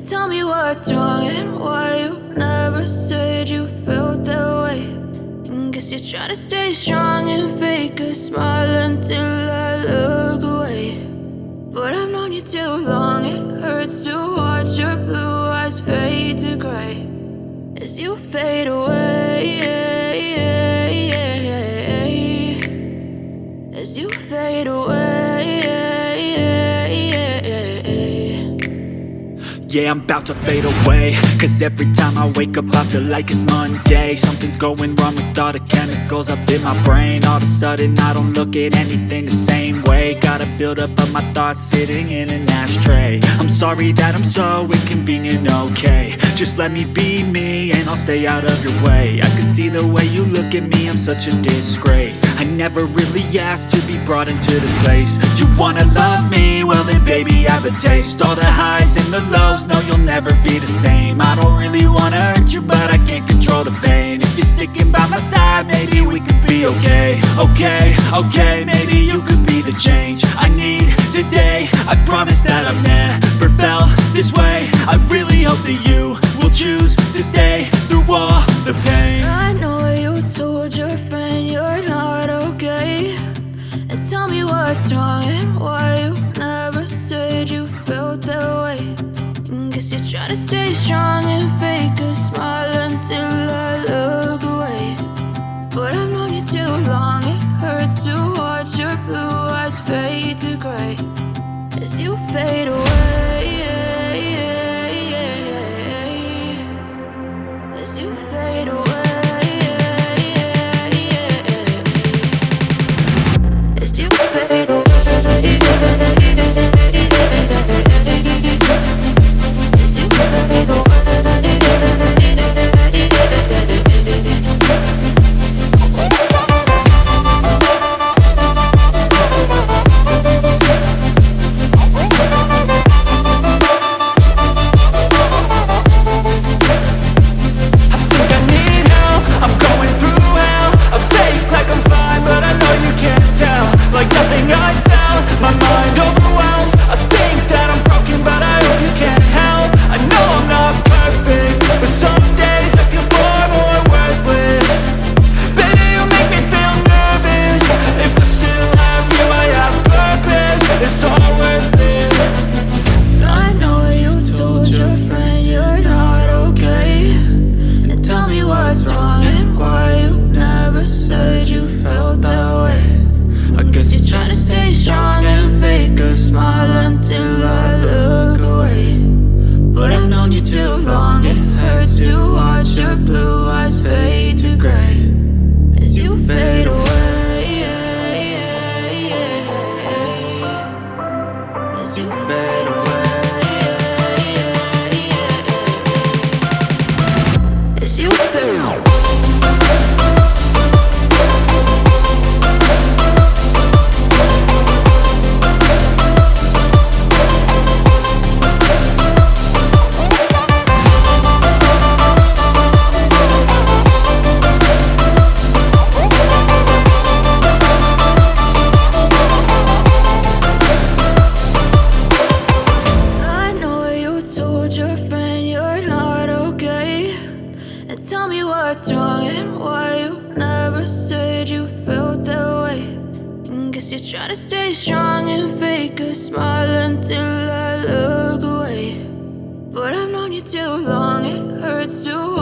Tell me what's wrong and why you never said you felt that way. And guess you're trying to stay strong and fake a smile until I look away. But I've known you too long, it hurts to watch your blue eyes fade to gray as you fade away, as you fade away. Yeah, I'm about to fade away, cause every time I wake up I feel like it's Monday. Something's going wrong with all the chemicals up in my brain. All of a sudden I don't look at anything the same way. Gotta build up of my thoughts sitting in an ashtray. I'm sorry that I'm so inconvenient, okay. Just let me be me and I'll stay out of your way. I can see the way you look at me, I'm such a disgrace. I never really asked to be brought into this place. You wanna love me? Well then baby I have a taste. All the highs and the lows, no you'll never be the same. I don't really wanna hurt you but I can't control the pain. If you're sticking by my side maybe we could be okay. Okay, maybe you could be the change I need today. I promise that I've never felt this way. I really hope that you will choose to stay through all the pain. I know you told your friend you're not okay. And tell me what's wrong and why you never said you felt that way. And guess you're trying to stay strong and fake a smile until I look away. But I've known you too long, it hurts to watch your blue eyes fade to gray as you fade away, as you fade away, as you fade away. Tell me what's wrong and why you never said you felt that way. And guess you're trying to stay strong and fake a smile until I look away. But I've known you too long, it hurts to